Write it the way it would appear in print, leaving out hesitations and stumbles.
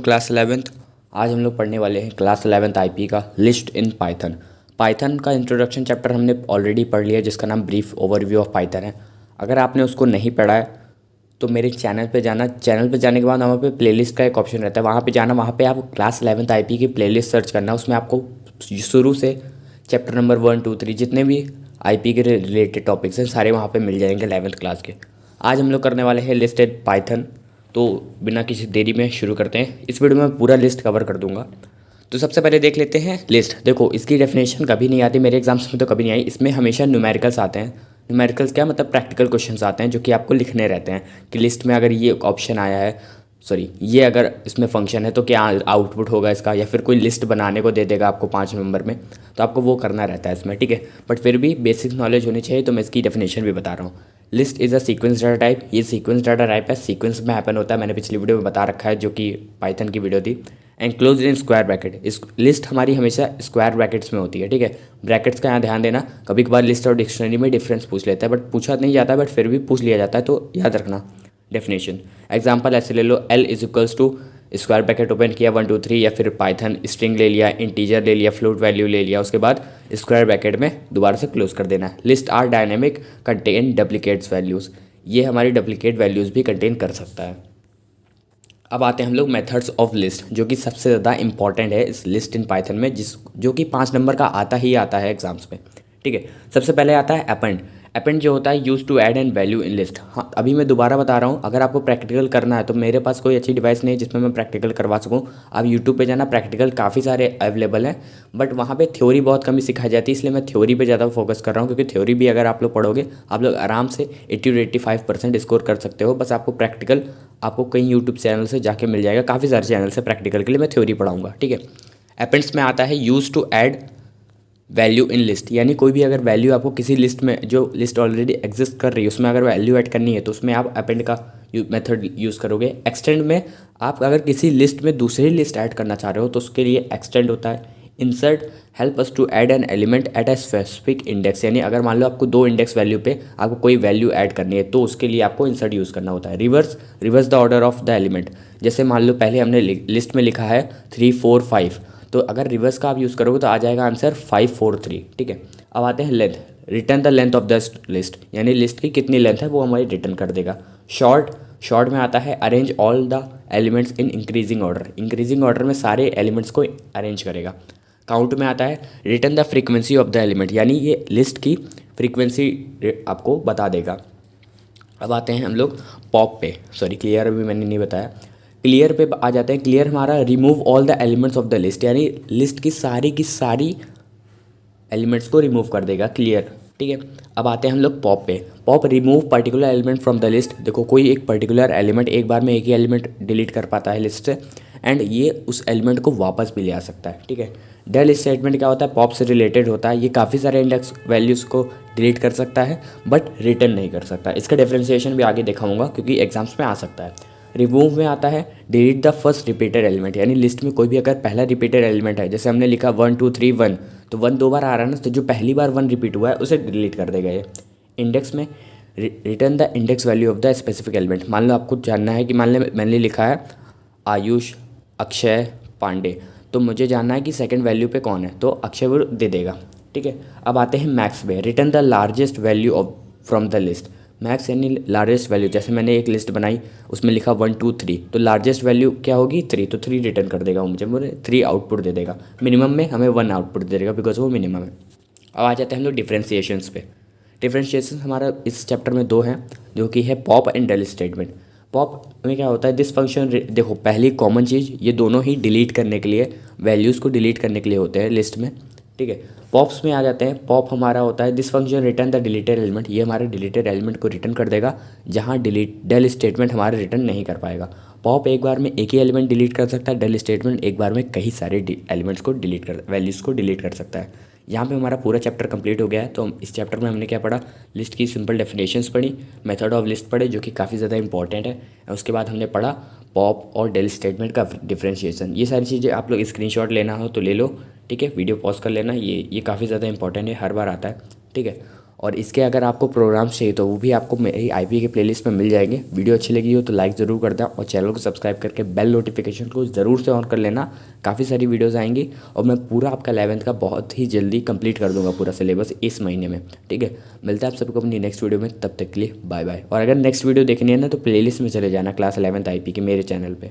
Class 11th। आज हम लोग पढ़ने वाले हैं क्लास 11th आईपी का लिस्ट इन पाइथन। पाइथन का इंट्रोडक्शन चैप्टर हमने ऑलरेडी पढ़ लिया जिसका नाम ब्रीफ ओवरव्यू ऑफ पाइथन है। अगर आपने उसको नहीं पढ़ा है तो मेरे चैनल पे जाना। चैनल पे जाने के बाद वहाँ पे प्लेलिस्ट का एक ऑप्शन रहता है, वहाँ पे जाना। वहाँ पे आप क्लास 11th आईपी की प्लेलिस्ट सर्च करना। उसमें आपको शुरू से चैप्टर नंबर 1, 2, 3 जितने भी आईपी के रिलेटेड टॉपिक्स हैं सारे वहाँ पे मिल जाएंगे 11th क्लास के। आज हम लोग करने वाले हैं लिस्ट इन पाइथन। तो बिना किसी देरी में शुरू करते हैं। इस वीडियो में मैं पूरा लिस्ट कवर कर दूंगा। तो सबसे पहले देख लेते हैं लिस्ट। देखो, इसकी डेफिनेशन कभी नहीं आती, मेरे एग्जाम्स में तो कभी नहीं आई। इसमें हमेशा न्यूमेरिकल्स आते हैं। न्यूमेरिकल्स क्या मतलब, प्रैक्टिकल क्वेश्चंस आते हैं जो कि आपको लिखने रहते हैं कि लिस्ट में अगर ये ऑप्शन आया है, सॉरी ये अगर इसमें फंक्शन है तो क्या आउटपुट होगा इसका, या फिर कोई लिस्ट बनाने को दे देगा आपको 5 नंबर में, तो आपको वो करना रहता है इसमें, ठीक है। बट फिर भी बेसिक नॉलेज होनी चाहिए, तो मैं इसकी डेफिनेशन भी बता रहा हूँ। List is a sequence data type. ये सीक्वेंस डाटा टाइप है, सीक्वेंस में हैपन होता है। मैंने पिछली वीडियो में बता रखा है जो कि पाइथन की वीडियो थी। Enclose in square bracket. इस लिस्ट हमारी हमेशा स्क्वायर ब्रैकेट्स में होती है, ठीक है। ब्रैकेट्स का यहाँ ध्यान देना। कभी कभार लिस्ट और डिक्शनरी में डिफरेंस पूछ लेता है, बट पूछा नहीं जाता, बट फिर भी पूछ लिया जाता है, तो याद रखना डेफिनेशन। एग्जाम्पल ऐसे ले लो, L is equals to square bracket open किया 1, 2, 3, या फिर पाइथन स्ट्रिंग ले लिया, इंटीजर ले लिया, फ्लोट वैल्यू ले लिया, उसके बाद स्क्वायर ब्रैकेट में दोबारा से क्लोज कर देना है। List are dynamic, contain duplicates values. ये हमारी डुप्लीकेट वैल्यूज़ भी कंटेन कर सकता है। अब आते हैं हम लोग मेथड्स ऑफ लिस्ट, जो कि सबसे ज़्यादा इंपॉर्टेंट है इस लिस्ट इन पाइथन में, जो कि 5 नंबर का आता ही आता है एग्जाम्स में, ठीक है। सबसे पहले आता है अपेंड। अपेंड जो होता है use to add an value in list. हाँ, अभी मैं दोबारा बता रहा हूँ, अगर आपको प्रैक्टिकल करना है तो मेरे पास कोई अच्छी डिवाइस नहीं है जिसमें मैं प्रैक्टिकल करवा सकूँ। आप यूट्यूब पे जाना, प्रैक्टिकल काफ़ी सारे अवेलेबल हैं, बट वहाँ पे थ्योरी बहुत कम ही सिखाई जाती है, इसलिए मैं थ्योरी पे ज़्यादा फोकस कर रहा हूँ। क्योंकि थ्योरी भी अगर आप लोग पढ़ोगे, आप लोग आराम से 80 to 85% स्कोर कर सकते हो। बस आपको प्रैक्टिकल आपको कहीं यूट्यूब चैनल से जाके मिल जाएगा, काफ़ी सारे चैनल से प्रैक्टिकल के लिए मैं थ्योरी पढ़ाऊँगा, ठीक है। अपेंड्स में आता है use to add value in list, यानी कोई भी अगर वैल्यू आपको किसी लिस्ट में, जो लिस्ट ऑलरेडी एग्जिस्ट कर रही है उसमें अगर वैल्यू ऐड करनी है तो उसमें आप अपेंड का मेथड यूज़ करोगे। एक्सटेंड में आप अगर किसी लिस्ट में दूसरी लिस्ट ऐड करना चाह रहे हो तो उसके लिए एक्सटेंड होता है। Insert help us to add an element at a specific index, यानी अगर मान लो आपको 2 इंडेक्स वैल्यू पे आपको कोई वैल्यू ऐड करनी है तो उसके लिए आपको इंसर्ट यूज़ करना होता है। Reverse the order of the element. जैसे मान लो पहले हमने लिस्ट में लिखा है 3, 4, 5, तो अगर रिवर्स का आप यूज़ करोगे तो आ जाएगा आंसर 5, 4, 3, ठीक है। अब आते हैं length. Return the length of the list, यानी लिस्ट की कितनी लेंथ है वो हमारी रिटर्न कर देगा। शॉर्ट में आता है arrange all the elements in increasing order. Increasing order में सारे एलिमेंट्स को अरेंज करेगा। काउंट में आता है return the frequency of the element, यानी ये लिस्ट की फ्रीक्वेंसी आपको बता देगा। अब आते हैं हम लोग पॉप पे, सॉरी क्लियर अभी मैंने नहीं बताया। क्लियर पे आ जाते हैं। क्लियर हमारा remove all the elements of the list, यानी लिस्ट की सारी एलिमेंट्स को रिमूव कर देगा क्लियर, ठीक है। अब आते हैं हम लोग पॉप पे। Pop remove particular element from the list. देखो, कोई एक पर्टिकुलर एलिमेंट एक बार में एक ही एलिमेंट डिलीट कर पाता है लिस्ट से, एंड ये उस एलिमेंट को वापस भी ले आ सकता है, ठीक है। डेल स्टेटमेंट क्या होता है, पॉप से रिलेटेड होता है। ये काफ़ी सारे इंडेक्स वैल्यूज़ को डिलीट कर सकता है बट रिटर्न नहीं कर सकता। इसका डिफरेंशिएशन भी आगे दिखाऊंगा क्योंकि एग्जाम्स में आ सकता है। रिमूव में आता है delete the first repeated element, यानी लिस्ट में कोई भी अगर पहला रिपीटेड एलिमेंट है, जैसे हमने लिखा 1, 2, 3, 1, तो 1 2 बार आ रहा है ना, तो जो पहली बार 1 रिपीट हुआ है उसे डिलीट कर देगा ये। इंडेक्स में return the index value of the specific element. मान लो आपको जानना है कि मान लो मैंने लिखा है आयुष, अक्षय, पांडे, तो मुझे जानना है कि सेकंड वैल्यू पे कौन है, तो अक्षय वो दे देगा, ठीक है। अब आते हैं मैक्स में। Return the largest value of from the list. Max यानी लार्जेस्ट वैल्यू, जैसे मैंने एक लिस्ट बनाई उसमें लिखा 1, 2, 3, तो लार्जेस्ट वैल्यू क्या होगी 3, तो 3 रिटर्न कर देगा वो मुझे 3 आउटपुट दे देगा। मिनिमम में हमें 1 आउटपुट दे देगा बिकॉज वो मिनिमम है। अब आ जाते हैं हम लोग डिफ्रेंशिएशंस पे। डिफ्रेंशिएशन हमारा इस चैप्टर में 2 हैं, जो कि है pop and del statement. Pop में क्या होता है, दिस फंक्शन, देखो पहली कॉमन चीज़, ये दोनों ही डिलीट करने के लिए, वैल्यूज़ को डिलीट करने के लिए होते हैं लिस्ट में, ठीक है। पॉप्स में आ जाते हैं। पॉप हमारा होता है this function return the deleted element, ये हमारे डिलीटेड एलिमेंट को रिटर्न कर देगा जहाँ डेल स्टेटमेंट हमारे रिटर्न नहीं कर पाएगा। पॉप एक बार में एक ही एलिमेंट डिलीट कर सकता है, डेल स्टेटमेंट एक बार में कई सारे एलिमेंट्स को वैल्यूज़ को डिलीट कर सकता है। यहाँ पे हमारा पूरा चैप्टर कंप्लीट हो गया है। तो इस चैप्टर में हमने क्या पढ़ा, लिस्ट की सिंपल डेफिनेशंस पढ़ी, मेथड ऑफ लिस्ट पढ़े जो कि काफ़ी ज़्यादा इंपॉर्टेंट है। उसके बाद हमने पढ़ा पॉप और डेल स्टेटमेंट का डिफरेंशिएशन। ये सारी चीज़ें आप लोग स्क्रीनशॉट लेना हो तो ले लो, ठीक है। वीडियो पॉज कर लेना, ये काफ़ी ज़्यादा इंपॉर्टेंट है, हर बार आता है, ठीक है। और इसके अगर आपको प्रोग्राम्स चाहिए तो वो भी आपको मेरी आईपी के प्लेलिस्ट में मिल जाएंगे। वीडियो अच्छी लगी हो तो लाइक ज़रूर कर दें और चैनल को सब्सक्राइब करके बेल नोटिफिकेशन को ज़रूर से ऑन कर लेना। काफ़ी सारी वीडियोज़ आएंगी और मैं पूरा आपका 11th का बहुत ही जल्दी कंप्लीट कर दूंगा पूरा सिलेबस इस महीने में। ठीक है, मिलता है आप सबको अपनी नेक्स्ट वीडियो में, तब तक के लिए बाय बाय। और अगर नेक्स्ट वीडियो देखनी है ना तो प्लेलिस्ट में चले जाना क्लास 11th आईपी के मेरे चैनल पे।